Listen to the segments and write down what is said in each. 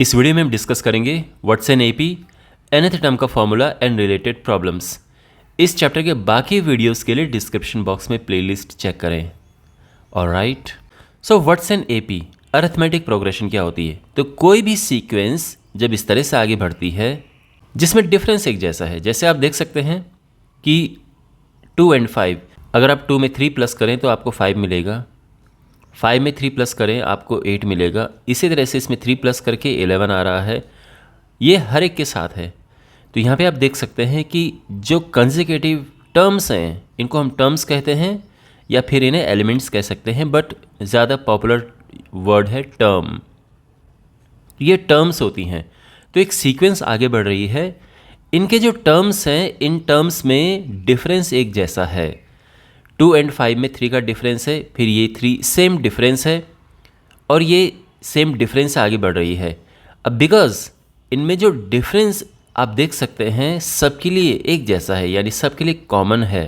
इस वीडियो में हम डिस्कस करेंगे what's an AP, nth term का फॉर्मूला एंड रिलेटेड प्रॉब्लम्स। इस चैप्टर के बाकी वीडियोस के लिए डिस्क्रिप्शन बॉक्स में प्लेलिस्ट चेक करें। Alright, so what's an AP, arithmetic progression क्या होती है? तो कोई भी सीक्वेंस जब इस तरह से आगे बढ़ती है जिसमें डिफरेंस एक जैसा है, जैसे आप देख सकते हैं कि 2 and 5, अगर आप 2 में 3 प्लस करें तो आपको 5 मिलेगा, 5 में 3 प्लस करें आपको 8 मिलेगा। इसी तरह से इसमें 3 प्लस करके 11 आ रहा है। ये हर एक के साथ है। तो यहाँ पे आप देख सकते हैं कि जो कंसेक्यूटिव टर्म्स हैं इनको हम टर्म्स कहते हैं या फिर इन्हें एलिमेंट्स कह सकते हैं, बट ज़्यादा पॉपुलर वर्ड है टर्म। ये टर्म्स होती हैं। तो एक सीक्वेंस आगे बढ़ रही है, इनके जो टर्म्स हैं इन टर्म्स में डिफरेंस एक जैसा है। 2 and 5 में 3 का डिफरेंस है, फिर ये 3 सेम डिफरेंस है और ये सेम डिफरेंस आगे बढ़ रही है। अब बिकॉज इनमें जो डिफरेंस आप देख सकते हैं सबके लिए एक जैसा है, यानी सबके लिए कॉमन है,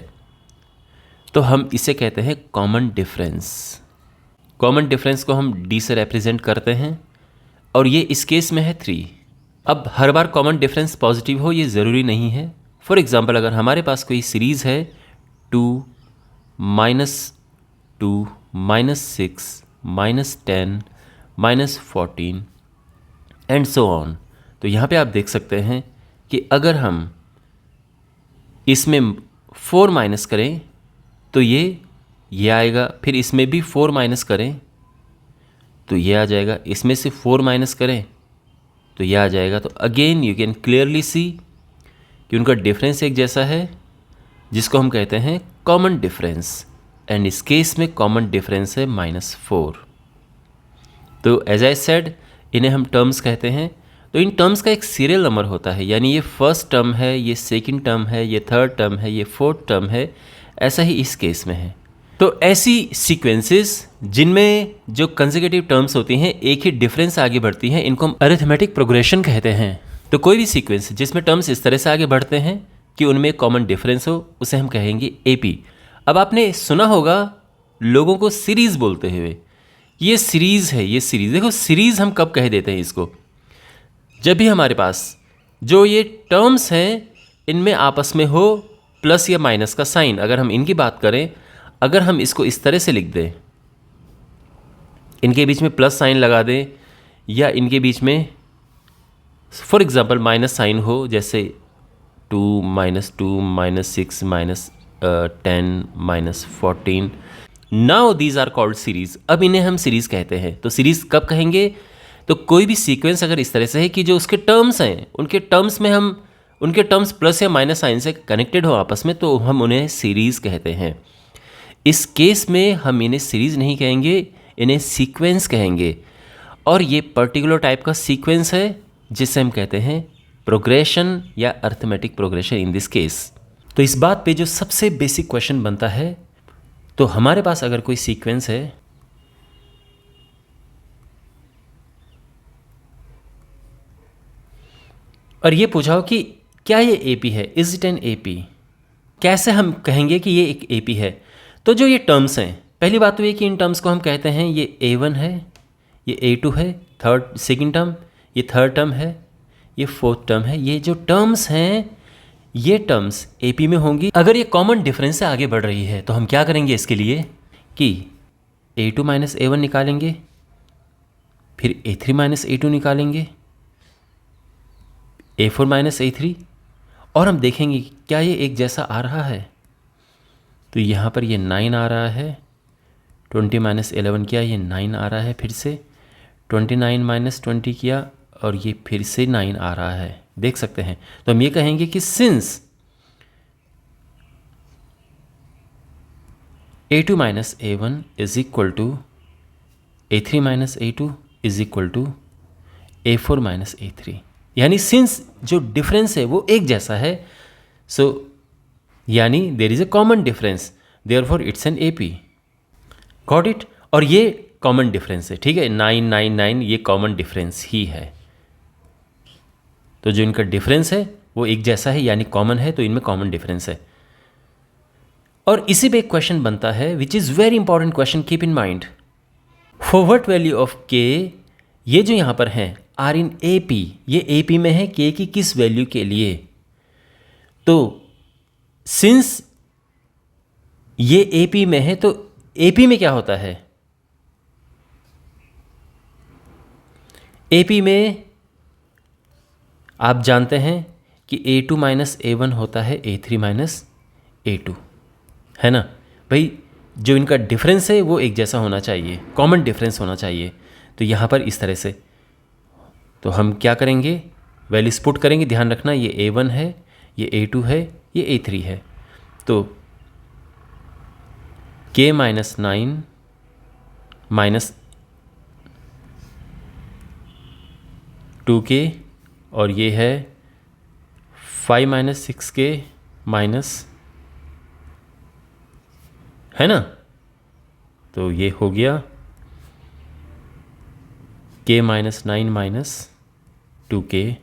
तो हम इसे कहते हैं कॉमन डिफरेंस। कॉमन डिफरेंस को हम डी से रिप्रेजेंट करते हैं और ये इस केस में है 3। अब हर बार कॉमन डिफरेंस पॉजिटिव हो ये ज़रूरी नहीं है। फॉर एग्जांपल, अगर हमारे पास कोई सीरीज़ है 2, -2, -6, -10, -14 एंड सो ऑन, तो यहाँ पे आप देख सकते हैं कि अगर हम इसमें 4 माइनस करें तो ये आएगा, फिर इसमें भी 4 माइनस करें तो ये आ जाएगा, इसमें से 4 माइनस करें तो ये आ जाएगा। तो again you can clearly see कि उनका डिफरेंस एक जैसा है, जिसको हम कहते हैं कॉमन डिफरेंस, एंड इस केस में कॉमन डिफरेंस है -4। तो एज आई सेड, इन्हें हम टर्म्स कहते हैं। तो इन टर्म्स का एक सीरियल नंबर होता है, यानी ये फर्स्ट टर्म है, ये सेकंड टर्म है, ये थर्ड टर्म है, ये फोर्थ टर्म है, ऐसा ही इस केस में है। तो ऐसी सीक्वेंसेस जिनमें जो कंसेक्यूटिव टर्म्स होती हैं एक ही डिफरेंस आगे बढ़ती हैं, इनको हम अरिथमेटिक प्रोग्रेशन कहते हैं। तो कोई भी सीक्वेंस जिसमें टर्म्स इस तरह से आगे बढ़ते हैं कि उनमें कॉमन डिफरेंस हो, उसे हम कहेंगे एपी। अब आपने सुना होगा लोगों को सीरीज़ बोलते हुए, ये सीरीज़ है, ये सीरीज़। देखो सीरीज़ हम कब कह देते हैं इसको, जब भी हमारे पास जो ये टर्म्स हैं इनमें आपस में हो प्लस या माइनस का साइन। अगर हम इनकी बात करें, अगर हम इसको इस तरह से लिख दें, इनके बीच में प्लस साइन लगा दें या इनके बीच में फॉर एग्जांपल माइनस साइन हो, जैसे 2, -2, -6, -10, -14, now these are called series. अब इन्हें हम सीरीज़ कहते हैं। तो सीरीज़ कब कहेंगे? तो कोई भी सीक्वेंस अगर इस तरह से है कि जो उसके टर्म्स हैं उनके टर्म्स में हम उनके टर्म्स प्लस या माइनस साइन से कनेक्टेड हो आपस में, तो हम उन्हें सीरीज़ कहते हैं। इस केस में हम इन्हें सीरीज़ नहीं कहेंगे, इन्हें सीक्वेंस कहेंगे। और ये पर्टिकुलर टाइप का सीक्वेंस है जिसे हम कहते हैं प्रोग्रेशन या arithmetic progression in this case. तो इस बात पे जो सबसे बेसिक क्वेश्चन बनता है, तो हमारे पास अगर कोई सीक्वेंस है और ये पूछा हो कि क्या ये एपी है, इज इट एन एपी, कैसे हम कहेंगे कि ये एक एपी है? तो जो ये टर्म्स हैं, पहली बात तो ये कि इन टर्म्स को हम कहते हैं ये A1 है, ये A2 है, सेकंड टर्म, ये थर्ड टर्म है, ये फोर्थ टर्म है। ये जो टर्म्स हैं ये टर्म्स एपी में होंगी। अगर ये कॉमन डिफरेंस से आगे बढ़ रही है तो हम क्या करेंगे इसके लिए कि A2 - A1 निकालेंगे, फिर A3 - A2 निकालेंगे, A4 - A3, और हम देखेंगे क्या ये एक जैसा आ रहा है। तो यहाँ पर ये 9 आ रहा है, 20 - 11 किया, ये 9 आ रहा है, फिर से 29 - 20 किया और ये फिर से 9 आ रहा है, देख सकते हैं। तो हम ये कहेंगे कि since A2 - A1 is equal to A3 - A2 is equal to A4 - A3, यानी सिंस जो डिफरेंस है वो एक जैसा है, सो यानी there is a common difference, therefore it's an AP. Got it? और ये कॉमन डिफरेंस है, ठीक है। 9, 9, 9 ये कॉमन डिफरेंस ही है। तो जो इनका डिफरेंस है वो एक जैसा है, यानी कॉमन है, तो इनमें कॉमन डिफरेंस है। और इसी पे एक क्वेश्चन बनता है which is very important question, keep in mind. For what value of के, ये जो यहाँ पर हैं आर इन ए पी, ये ए पी में है के की किस वैल्यू के लिए। तो सिंस ये ए पी में है तो ए पी में क्या होता है, ए पी में आप जानते हैं कि ए टू माइनस ए वन होता है ए थ्री माइनस ए टू, है ना भाई। जो इनका डिफरेंस है वो एक जैसा होना चाहिए, कॉमन डिफरेंस होना चाहिए। तो यहाँ पर इस तरह से तो हम क्या करेंगे, वैल्यूज पुट करेंगे। ध्यान रखना ये ए वन है, ये ए टू है, ये ए थ्री है। तो के माइनस नाइन माइनस टू के, और ये है 5 माइनस 6 के माइनस, है ना। तो ये हो गया के minus 9 minus 2k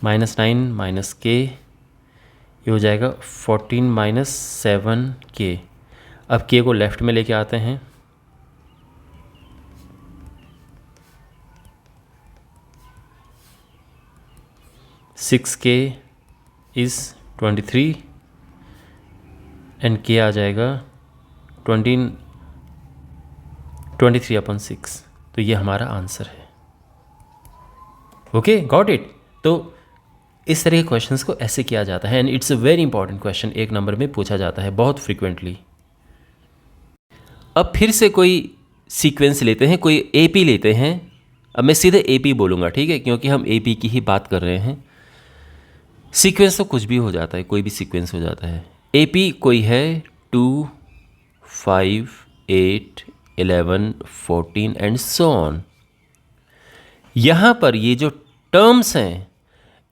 minus 9 minus k, ये हो जाएगा 14 माइनस 7k। अब k को लेफ्ट में लेके आते हैं, सिक्स के इज़ 23 एंड k आ जाएगा 23/6। तो ये हमारा आंसर है। Okay, got it. तो इस तरह के क्वेश्चंस को ऐसे किया जाता है and it's a very important question, एक नंबर में पूछा जाता है बहुत फ्रिक्वेंटली। अब फिर से कोई सीक्वेंस लेते हैं, कोई एपी लेते हैं। अब मैं सीधे एपी बोलूँगा, ठीक है, क्योंकि हम एपी की ही बात कर रहे हैं। सीक्वेंस तो कुछ भी हो जाता है, कोई भी सीक्वेंस हो जाता है। एपी कोई है 2, 5, 8, 11, 14 एंड सो ऑन। यहाँ पर ये जो टर्म्स हैं,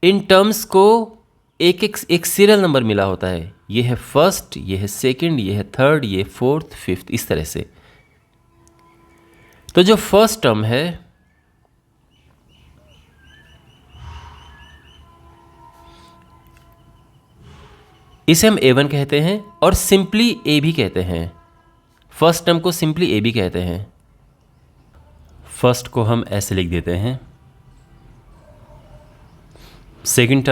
इन टर्म्स को एक सीरियल नंबर मिला होता है। ये है फर्स्ट, ये है सेकंड, ये है थर्ड, ये फोर्थ, फिफ्थ, इस तरह से। तो जो फर्स्ट टर्म है इसे हम A1 कहते हैं और सिंपली ए भी कहते हैं। फर्स्ट टर्म को सिंपली ए भी कहते हैं। फर्स्ट को हम ऐसे लिख देते हैं। Second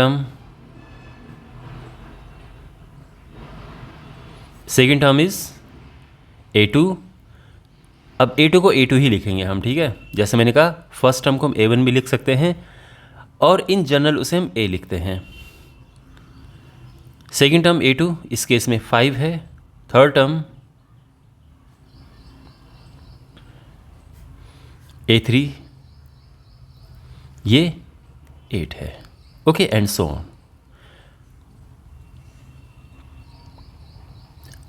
term is A2। अब A2 को A2 ही लिखेंगे हम, ठीक है। जैसे मैंने कहा फर्स्ट टर्म को हम A1 भी लिख सकते हैं और इन जनरल उसे हम A लिखते हैं। सेकेंड टर्म A2 इस केस में 5 है। थर्ड टर्म A3 ये 8 है। Okay, and so on.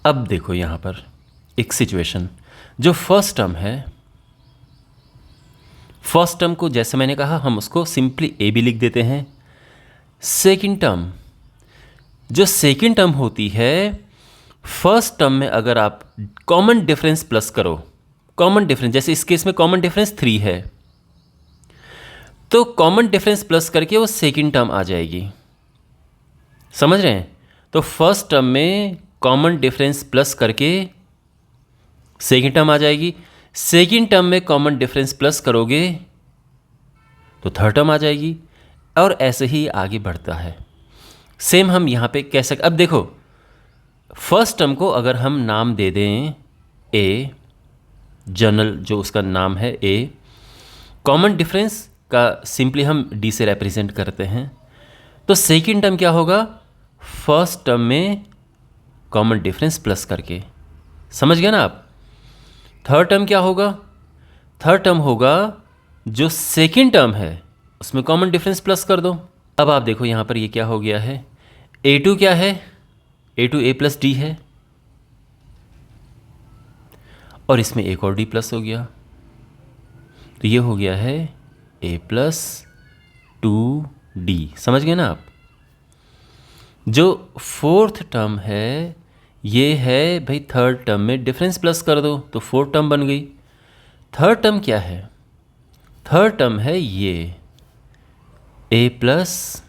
अब देखो यहाँ पर एक सिचुएशन, जो फर्स्ट टर्म है, फर्स्ट टर्म को जैसे मैंने कहा हम उसको सिंपली ए भी लिख देते हैं। सेकेंड टर्म, जो सेकेंड टर्म होती है, फर्स्ट टर्म में अगर आप कॉमन डिफरेंस प्लस करो, कॉमन डिफरेंस जैसे इस केस में कॉमन डिफरेंस 3 है, तो कॉमन डिफरेंस प्लस करके वो सेकेंड टर्म आ जाएगी। समझ रहे हैं? तो फर्स्ट टर्म में कॉमन डिफरेंस प्लस करके सेकेंड टर्म आ जाएगी। सेकेंड टर्म में कॉमन डिफरेंस प्लस करोगे तो थर्ड टर्म आ जाएगी, और ऐसे ही आगे बढ़ता है। सेम हम यहाँ पे कह सकते। अब देखो फर्स्ट टर्म को अगर हम नाम दे दें ए, जनरल जो उसका नाम है ए, कॉमन डिफरेंस का सिंपली हम डी से रिप्रेजेंट करते हैं, तो सेकेंड टर्म क्या होगा, फर्स्ट टर्म में कॉमन डिफरेंस प्लस करके। समझ गए ना आप? थर्ड टर्म क्या होगा, थर्ड टर्म होगा जो सेकेंड टर्म है उसमें कॉमन डिफरेंस प्लस कर दो। अब आप देखो यहाँ पर ये क्या हो गया है, A2 क्या है, A2 A प्लस डी है, और इसमें एक और डी प्लस हो गया, तो ये हो गया है A प्लस 2D। समझ गए ना आप? जो फोर्थ टर्म है ये है भाई थर्ड टर्म में डिफरेंस प्लस कर दो तो फोर्थ टर्म बन गई। थर्ड टर्म क्या है, थर्ड टर्म है ये A plus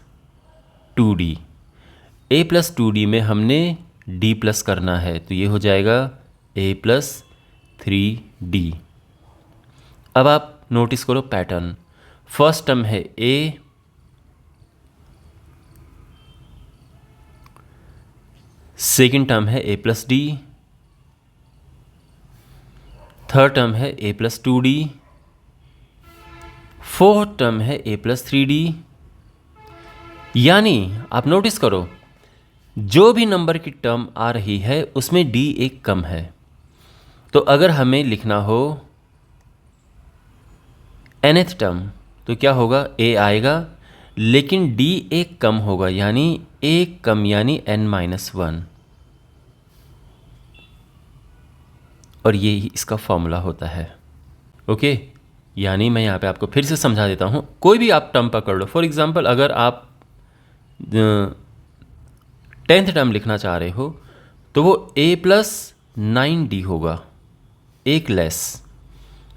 2D। A plus 2D में हमने डी प्लस करना है तो ये हो जाएगा ए प्लस 3d। अब आप नोटिस करो पैटर्न, फर्स्ट टर्म है ए, सेकेंड टर्म है ए प्लस डी, थर्ड टर्म है ए प्लस 2d, फोर्थ टर्म है ए प्लस 3d। यानी आप नोटिस करो जो भी नंबर की टर्म आ रही है उसमें d एक कम है। तो अगर हमें लिखना हो nth टर्म तो क्या होगा, a आएगा लेकिन d एक कम होगा, यानी एक कम यानी n-1, और ये ही इसका फॉर्मूला होता है। ओके, यानी मैं यहाँ पे आपको फिर से समझा देता हूँ। कोई भी आप टर्म पकड़ लो, फॉर एग्जांपल अगर आप 10th टर्म लिखना चाह रहे हो तो वो a प्लस 9d होगा, एक लेस।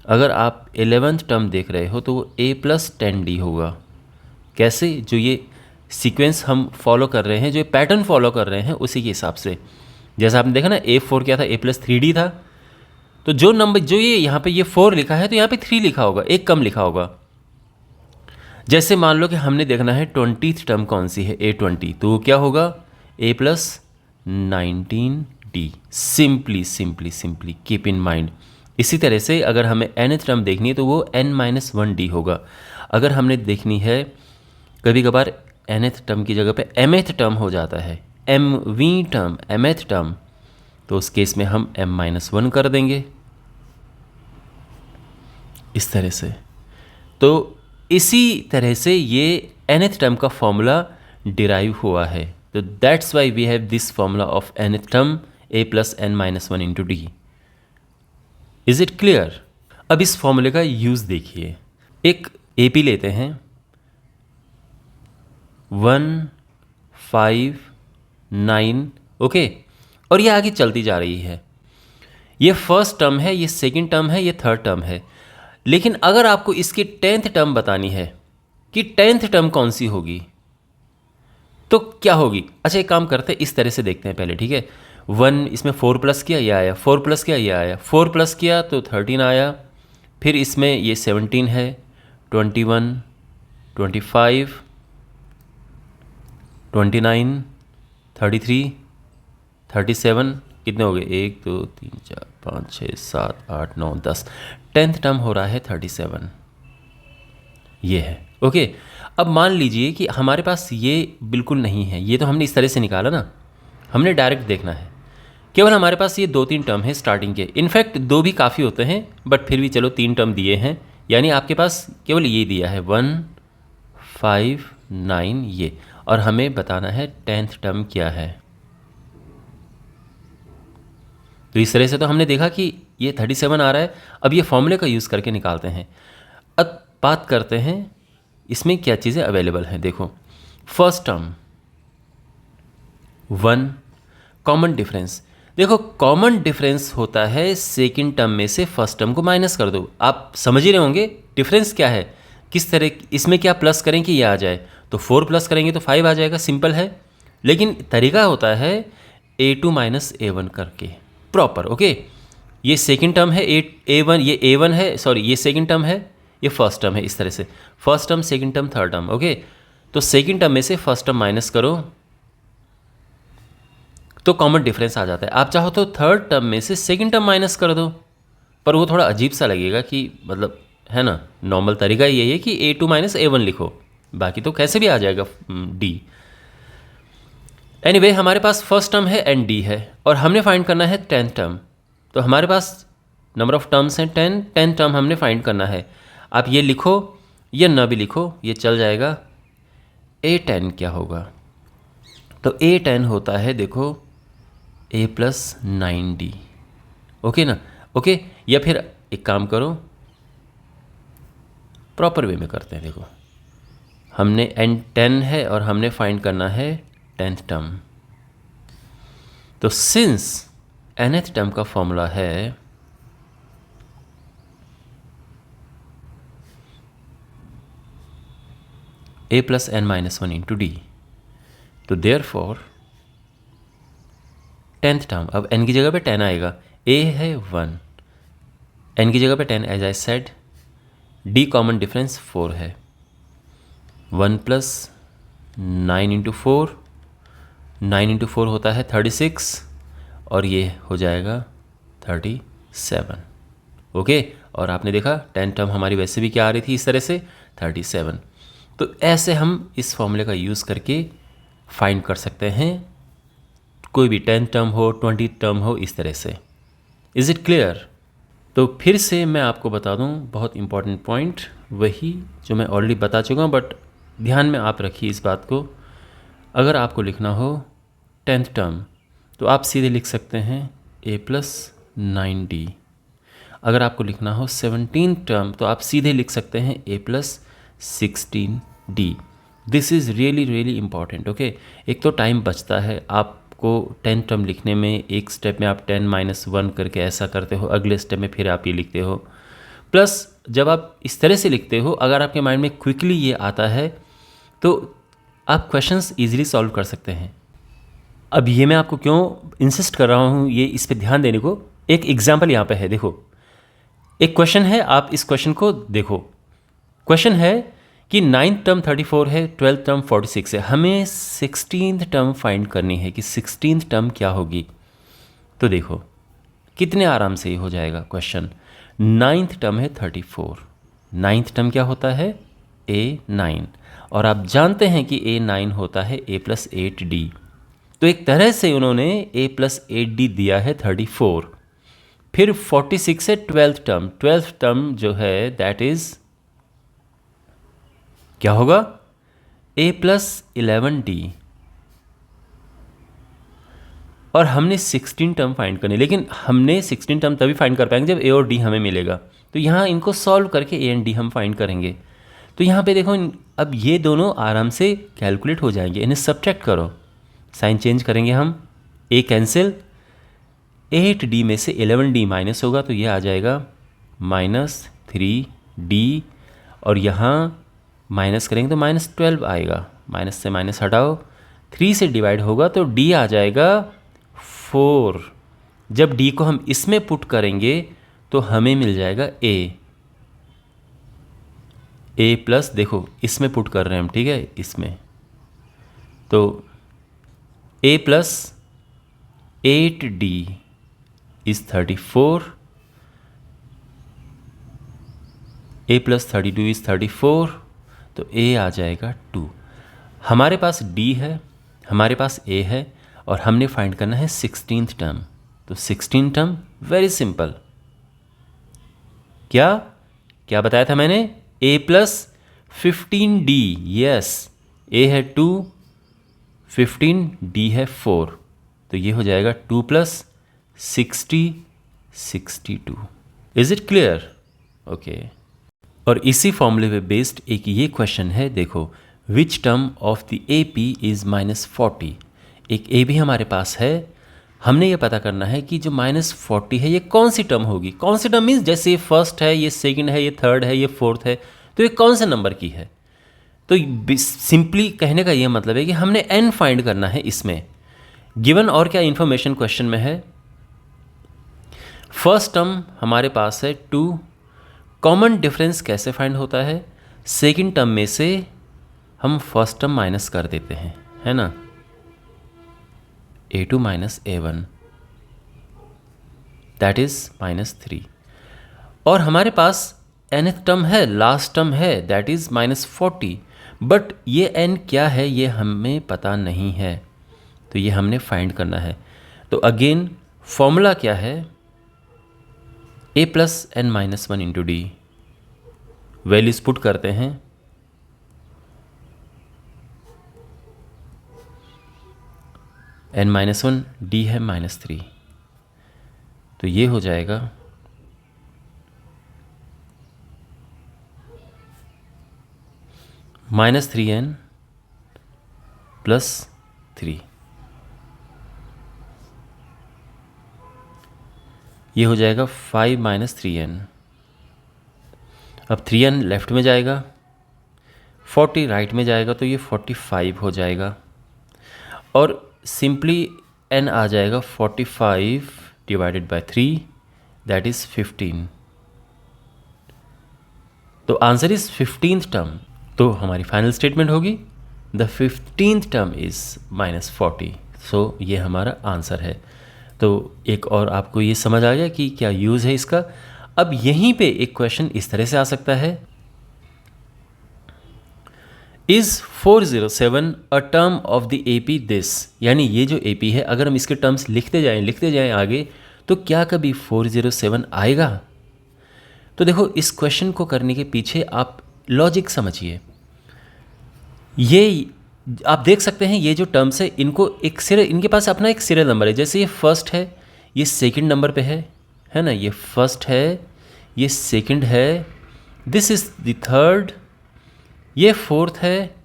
अगर आप 11th टर्म देख रहे हो तो वो a प्लस 10d होगा। कैसे, जो ये सीक्वेंस हम फॉलो कर रहे हैं, जो पैटर्न फॉलो कर रहे हैं उसी के हिसाब से। जैसा आपने देखा ना a4 क्या था, a प्लस 3d था, तो जो नंबर जो ये यहाँ पे ये 4 लिखा है तो यहाँ पे 3 लिखा होगा, एक कम लिखा होगा। जैसे मान लो कि हमने देखना है 20th टर्म कौन सी है, a20, तो वो क्या होगा, a plus 19d। Simply simply simply keep in mind. इसी तरह से अगर हमें nth टर्म देखनी है तो वो n-1d होगा। अगर हमने देखनी है, कभी कभार nth टर्म की जगह पे mth टर्म हो जाता है, mv टर्म, mth टर्म, तो उस केस में हम m-1 कर देंगे इस तरह से। तो इसी तरह से ये nth टर्म का फॉर्मूला डिराइव हुआ है। तो that's why we have this formula of nth term a plus n-1 into D. Is it clear? अब इस फॉर्मूले का यूज़ देखिए। एक AP लेते हैं 1 5 9, ओके, और ये आगे चलती जा रही है। ये फर्स्ट टर्म है, ये सेकंड टर्म है, ये थर्ड टर्म है। लेकिन अगर आपको इसकी 10th टर्म बतानी है कि 10th टर्म कौन सी होगी तो क्या होगी। अच्छा, एक काम करते हैं, इस तरह से देखते हैं पहले, ठीक है। 1 इसमें 4 प्लस किया, ये आया, 4 प्लस किया, ये आया, 4 प्लस किया तो 13 आया, फिर इसमें ये 17 है, 21 25 29 33 37, कितने हो गए, 1 2 3 4 5 6 7 8 9 10। 10th टर्म हो रहा है 37, ये है। ओके, अब मान लीजिए कि हमारे पास ये बिल्कुल नहीं है, ये तो हमने इस तरह से निकाला ना, हमने डायरेक्ट देखना है। केवल हमारे पास ये 2-3 टर्म है स्टार्टिंग के, इनफैक्ट 2 भी काफ़ी होते हैं, बट फिर भी चलो 3 टर्म दिए हैं, यानी आपके पास केवल ये दिया है 1 5 9 ये, और हमें बताना है 10th टर्म क्या है। तो इस तरह से तो हमने देखा कि ये 37 आ रहा है। अब ये फॉर्मूले का यूज़ करके निकालते हैं। अब बात करते हैं इसमें क्या चीज़ें अवेलेबल हैं। देखो, फर्स्ट टर्म 1, कॉमन डिफरेंस। देखो, कॉमन डिफरेंस होता है सेकंड टर्म में से फर्स्ट टर्म को माइनस कर दो। आप समझ ही रहे होंगे डिफरेंस क्या है, किस तरह, इसमें क्या प्लस करें कि ये आ जाए, तो 4 प्लस करेंगे तो 5 आ जाएगा, सिंपल है। लेकिन तरीका होता है a2 माइनस a1 करके, प्रॉपर। ओके, ये सेकंड टर्म है a1, ये a1 है, सॉरी ये सेकंड टर्म है, ये फर्स्ट टर्म है, इस तरह से first term second term third term. Okay, तो सेकंड टर्म में से फर्स्ट टर्म माइनस करो तो कॉमन डिफरेंस आ जाता है। आप चाहो तो थर्ड टर्म में से सेकंड टर्म माइनस कर दो, पर वो थोड़ा अजीब सा लगेगा कि मतलब, है ना, नॉर्मल तरीका यही है कि a2 माइनस a1 लिखो, बाकी तो कैसे भी आ जाएगा d। एनीवे, हमारे पास फर्स्ट टर्म है एंड d है, और हमने फाइंड करना है 10th टर्म। तो हमारे पास नंबर ऑफ टर्म्स हैं 10 टर्म हमने फाइंड करना है। आप ये लिखो या ना भी लिखो, ये चल जाएगा। a10 क्या होगा, तो a10 होता है, देखो, a प्लस 9d। ओके ना, ओके, या फिर एक काम करो, प्रॉपर वे में करते हैं। देखो, हमने n10 है और हमने फाइंड करना है 10th टर्म। तो सिंस nth टर्म का फॉर्मूला है a plus n-1 into D, तो देयरफॉर 10th टर्म, अब n की जगह पे 10 आएगा, a है 1, n की जगह पे 10 as I said, d common difference 4 है, 1 प्लस 9 इंटू 4, 9 इंटू 4 होता है 36 और ये हो जाएगा 37। ओके, और आपने देखा 10 टर्म हमारी वैसे भी क्या आ रही थी इस तरह से 37। तो ऐसे हम इस फॉर्मूले का यूज़ करके फाइंड कर सकते हैं, कोई भी 10 टर्म हो 20 टर्म हो, इस तरह से। Is it clear? तो फिर से मैं आपको बता दूं बहुत इंपॉर्टेंट पॉइंट, वही जो मैं ऑलरेडी बता चुका हूँ, बट ध्यान में आप रखिए इस बात को। अगर आपको लिखना हो 10th टर्म तो आप सीधे लिख सकते हैं a प्लस 9d। अगर आपको लिखना हो 17th टर्म तो आप सीधे लिख सकते हैं a plus 16d। This is really really important. Okay, एक तो टाइम बचता है आपको 10 टर्म लिखने में, एक स्टेप में आप 10-1 करके ऐसा करते हो, अगले स्टेप में फिर आप ये लिखते हो। प्लस जब आप इस तरह से लिखते हो, अगर आपके माइंड में क्विकली ये आता है तो आप क्वेश्चंस इजीली सॉल्व कर सकते हैं। अब ये मैं आपको क्यों इंसिस्ट कर रहा हूँ ये इस पे ध्यान देने को, एक एग्जांपल यहाँ पे है। देखो, एक क्वेश्चन है, आप इस क्वेश्चन को देखो। क्वेश्चन है कि 9th टर्म 34 है, 12th टर्म 46 है, हमें 16th टर्म फाइंड करनी है कि 16th टर्म क्या होगी। तो देखो कितने आराम से ये हो जाएगा क्वेश्चन। 9th टर्म है 34, 9th टर्म क्या होता है a9, और आप जानते हैं कि a9 होता है a प्लस 8d। तो एक तरह से उन्होंने a प्लस 8d दिया है 34। फिर 46 है 12th टर्म, 12th टर्म जो है दैट इज क्या होगा a प्लस 11d, और हमने 16 टर्म फाइंड करनी, लेकिन हमने 16 टर्म तभी फाइंड कर पाएंगे जब a और d हमें मिलेगा। तो यहाँ इनको सॉल्व करके a एंड d हम फाइंड करेंगे। तो यहाँ पे देखो अब ये दोनों आराम से कैलकुलेट हो जाएंगे, इन्हें सब्ट्रैक्ट करो, साइन चेंज करेंगे हम, a कैंसिल, 8d में से 11d माइनस होगा तो ये आ जाएगा -3d, और यहाँ माइनस करेंगे तो -12 आएगा, माइनस से माइनस हटाओ, 3 से डिवाइड होगा तो d आ जाएगा 4। जब d को हम इसमें पुट करेंगे तो हमें मिल जाएगा a प्लस, देखो इसमें पुट कर रहे हैं हम, ठीक है, इसमें, तो a plus 8d is 34, a plus 32 is 34, तो a आ जाएगा 2। हमारे पास d है, हमारे पास a है, और हमने फाइंड करना है 16th टर्म। तो 16 टर्म वेरी सिंपल, क्या क्या बताया था मैंने, a plus 15d, yes, a है 2, 15, d है 4, तो ये हो जाएगा 2 plus 60, 62। Is it clear? Okay, और इसी फॉर्मूले पे बेस्ड एक ये क्वेश्चन है, देखो, which term of the AP is -40। एक a भी हमारे पास है, हमने ये पता करना है कि जो -40 है ये कौन सी टर्म होगी। कौन सी टर्म मीन्स जैसे ये फर्स्ट है, ये सेकंड है, ये थर्ड है, ये फोर्थ है, तो ये कौन से नंबर की है। तो सिंपली कहने का ये मतलब है कि हमने n फाइंड करना है इसमें। गिवन और क्या इन्फॉर्मेशन क्वेश्चन में है, फर्स्ट टर्म हमारे पास है 2, कॉमन डिफरेंस कैसे फाइंड होता है, सेकंड टर्म में से हम फर्स्ट टर्म माइनस कर देते हैं, है ना, a2 minus a1 that is -3, और हमारे पास nth टर्म है, लास्ट टर्म है, दैट इज -40, बट ये n क्या है ये हमें पता नहीं है, तो ये हमने फाइंड करना है। तो अगेन फॉर्मूला क्या है, a plus n-1 into D, values put करते हैं, n-1, d है -3, तो ये हो जाएगा -3n प्लस 3, ये हो जाएगा 5 - 3n। अब 3n लेफ्ट में जाएगा, 40 राइट में जाएगा, तो ये 45 हो जाएगा। और सिंपली n आ जाएगा 45 डिवाइडेड बाय 3, दैट इज़ 15। तो आंसर इज 15th टर्म। तो हमारी फाइनल स्टेटमेंट होगी द 15th टर्म इज -40। सो ये हमारा आंसर है। तो एक और आपको ये समझ आ गया कि क्या यूज़ है इसका। अब यहीं पे एक क्वेश्चन इस तरह से आ सकता है, is 407 a term of the AP this. यानी ये जो AP है, अगर हम इसके टर्म्स लिखते जाएं आगे, तो क्या कभी 407 आएगा? तो देखो, इस क्वेश्चन को करने के पीछे आप लॉजिक समझिए। ये आप देख सकते हैं, ये जो टर्म्स है इनको एक इनके पास अपना एक सीरियल नंबर है। जैसे ये फर्स्ट है, ये सेकंड नंबर पे है ना, ये फर्स्ट है, ये सेकंड है, दिस इज़ द थर्ड, ये फोर्थ है,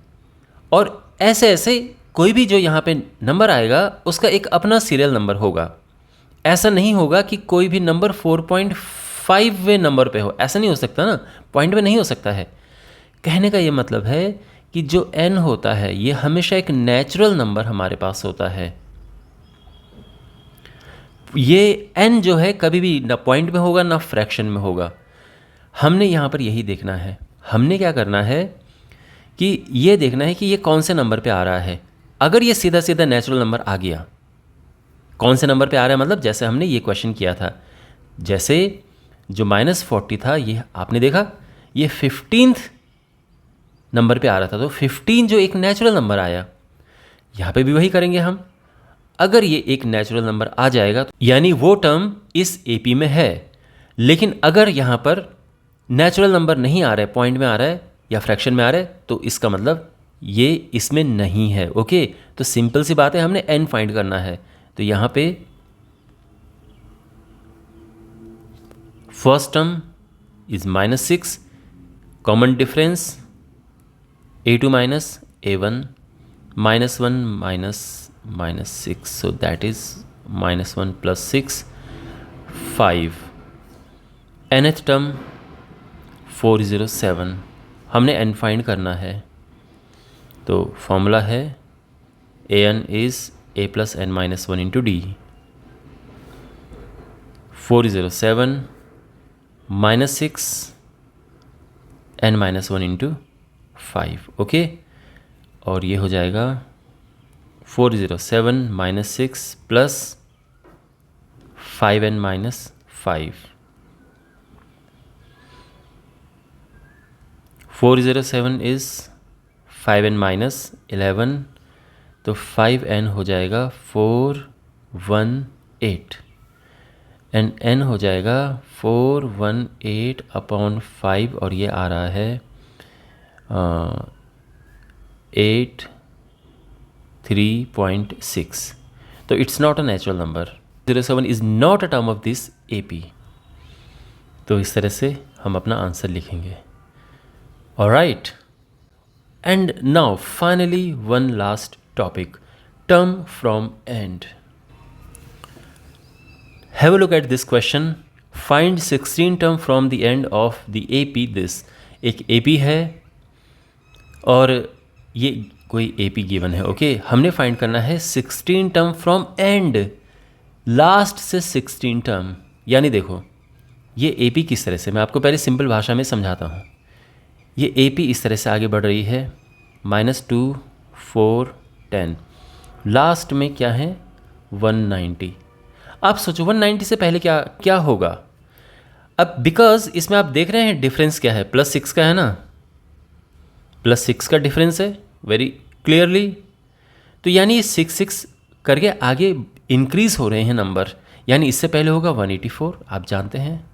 और ऐसे ऐसे कोई भी जो यहाँ पे नंबर आएगा उसका एक अपना सीरियल नंबर होगा। ऐसा नहीं होगा कि कोई भी नंबर 4.5वें नंबर पे हो, ऐसा नहीं हो सकता ना, पॉइंट पे नहीं हो सकता है। कहने का ये मतलब है कि जो n होता है ये हमेशा एक नेचुरल नंबर हमारे पास होता है। ये n जो है कभी भी ना पॉइंट में होगा ना फ्रैक्शन में होगा। हमने यहाँ पर यही देखना है। हमने क्या करना है कि ये देखना है कि ये कौन से नंबर पे आ रहा है। अगर ये सीधा सीधा नेचुरल नंबर आ गया, कौन से नंबर पे आ रहा है मतलब जैसे हमने ये क्वेश्चन किया था, जैसे जो -40 था, ये आपने देखा ये 15th नंबर पे आ रहा था, तो 15 जो एक नेचुरल नंबर आया, यहाँ पे भी वही करेंगे हम। अगर ये एक नेचुरल नंबर आ जाएगा तो यानी वो टर्म इस AP में है। लेकिन अगर यहाँ पर नेचुरल नंबर नहीं आ रहा है, पॉइंट में आ रहा है या फ्रैक्शन में आ रहा है, तो इसका मतलब ये इसमें नहीं है। ओके, तो सिंपल सी बात है, हमने n फाइंड करना है। तो यहाँ पे first term is -6, common difference A2 minus A1 -1 -6, so that is -1 plus 6 5। nth term 407, हमने n फाइंड करना है। तो फॉर्मूला है an is a plus n minus 1 into d। 407 -6 n minus 1 into 5। Okay, और ये हो जाएगा 407 -6 plus 5n minus 5। 407 is 5n minus 11, तो 5n हो जाएगा 418 एंड n हो जाएगा 418 अपॉन 5, और ये आ रहा है 83.6। तो it's not a natural number. 07 is not a term of this AP। तो इस तरह से हम अपना आंसर लिखेंगे। Alright, and now finally one last topic, term from and. Have a look at this question, find 16 term from the end of the AP this. एक AP है और ये कोई AP गिवन है। ओके, हमने फाइंड करना है 16 टर्म फ्रॉम एंड, लास्ट से 16 टर्म। यानी देखो ये AP किस तरह से, मैं आपको पहले सिंपल भाषा में समझाता हूँ। ये AP इस तरह से आगे बढ़ रही है, -2 4 10, लास्ट में क्या है 190। आप सोचो 190 से पहले क्या क्या होगा। अब बिकॉज इसमें आप देख रहे हैं डिफरेंस क्या है, +6 का है ना, +6 का डिफरेंस है वेरी क्लियरली। तो यानी ये 6 करके आगे इंक्रीज हो रहे हैं नंबर। यानी इससे पहले होगा 184, आप जानते हैं,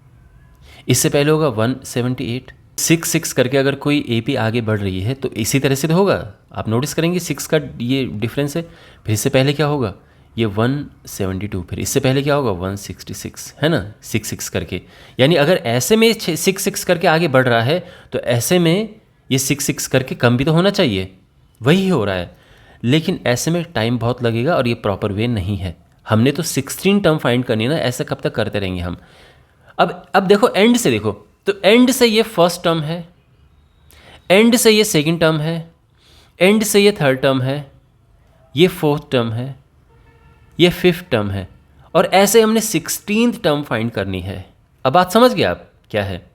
इससे पहले होगा 178। 6 करके अगर कोई AP आगे बढ़ रही है तो इसी तरह से तो होगा। आप नोटिस करेंगे 6 का ये डिफरेंस है। फिर इससे पहले क्या होगा, ये 172, फिर इससे पहले क्या होगा 166, है ना, 6 करके। यानी अगर ऐसे में 6 करके आगे बढ़ रहा है तो ऐसे में ये 6 करके कम भी तो होना चाहिए, वही हो रहा है। लेकिन ऐसे में टाइम बहुत लगेगा और ये प्रॉपर वे नहीं है। हमने तो 16 टर्म फाइंड करनी है ना, ऐसा कब तक करते रहेंगे हम। अब देखो एंड से देखो, तो एंड से ये फर्स्ट टर्म है, एंड से ये सेकंड टर्म है, एंड से ये थर्ड टर्म है, ये फोर्थ टर्म है, ये 5th टर्म है, और ऐसे हमने 16th टर्म फाइंड करनी है। अब बात समझ गए आप क्या है?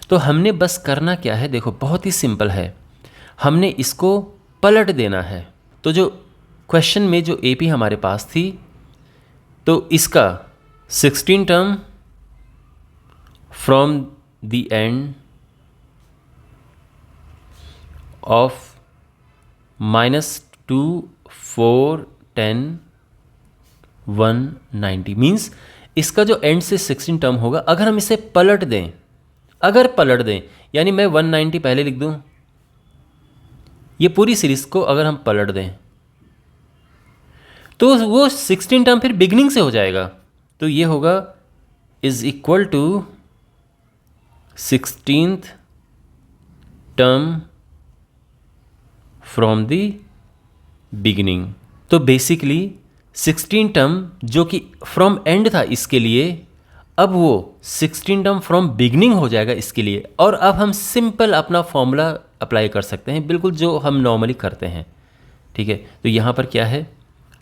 तो हमने बस करना क्या है, देखो बहुत ही सिंपल है, हमने इसको पलट देना है। तो जो क्वेश्चन में जो AP हमारे पास थी, तो इसका 16 term from the end of -2, 4, 10, 190 means इसका जो एंड से 16 टर्म होगा, अगर हम इसे पलट दें, यानी मैं 190 पहले लिख दूं, ये पूरी सीरीज को अगर हम पलट दें तो वो 16 टर्म फिर बिगनिंग से हो जाएगा। तो ये होगा is equal to 16th term from the beginning. तो बेसिकली 16 टर्म जो कि फ्रॉम एंड था इसके लिए, अब वो 16 टर्म फ्रॉम बिगनिंग हो जाएगा इसके लिए। और अब हम सिंपल अपना फॉर्मूला अप्लाई कर सकते हैं, बिल्कुल जो हम नॉर्मली करते हैं। ठीक है, तो यहाँ पर क्या है,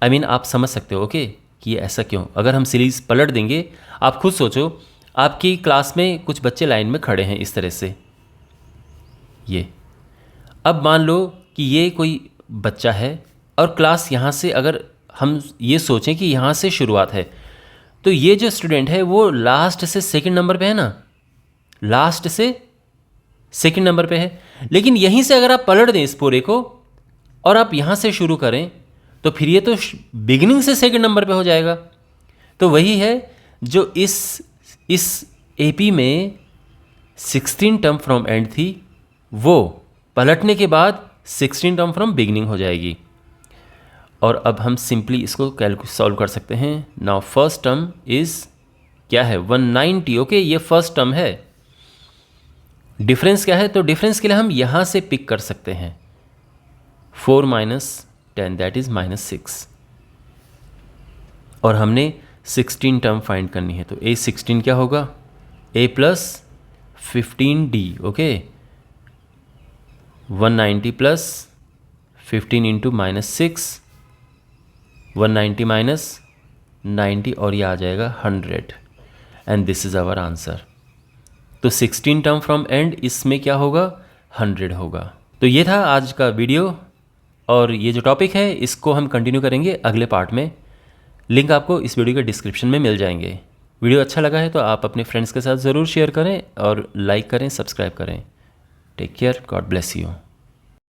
I mean, आप समझ सकते हो ओके कि ये ऐसा क्यों। अगर हम सीरीज़ पलट देंगे, आप खुद सोचो, आपकी क्लास में कुछ बच्चे लाइन में खड़े हैं इस तरह से, ये अब मान लो कि ये कोई बच्चा है और क्लास यहाँ से, अगर हम ये सोचें कि यहाँ से शुरुआत है, तो ये जो स्टूडेंट है वो लास्ट से सेकंड नंबर पे है ना, लास्ट से सेकंड नंबर पे है। लेकिन यहीं से अगर आप पलट दें इस पूरे को और आप यहाँ से शुरू करें, तो फिर ये तो बिगिनिंग से सेकंड नंबर पे हो जाएगा। तो वही है जो इस AP में 16 टर्म फ्रॉम एंड थी, वो पलटने के बाद 16 टर्म फ्रॉम बिगिनिंग हो जाएगी। और अब हम सिंपली इसको सॉल्व कर सकते हैं। नाउ फर्स्ट टर्म इज़ क्या है, 190। ओके, ये फर्स्ट टर्म है। डिफरेंस क्या है, तो डिफरेंस के लिए हम यहाँ से पिक कर सकते हैं 4 - 10 दैट इज़ -6। और हमने 16 टर्म फाइंड करनी है, तो A16 क्या होगा, A + 15D। ओके, 190 + 15 × -6, 190 - 90, और ये आ जाएगा 100, and this is our answer. तो 16 टर्म फ्रॉम एंड, इसमें क्या होगा, 100 होगा। तो ये था आज का वीडियो, और ये जो टॉपिक है इसको हम कंटिन्यू करेंगे अगले पार्ट में। लिंक आपको इस वीडियो के डिस्क्रिप्शन में मिल जाएंगे। वीडियो अच्छा लगा है तो आप अपने फ्रेंड्स के साथ ज़रूर शेयर करें और लाइक करें, सब्सक्राइब करें। Take care, God bless you.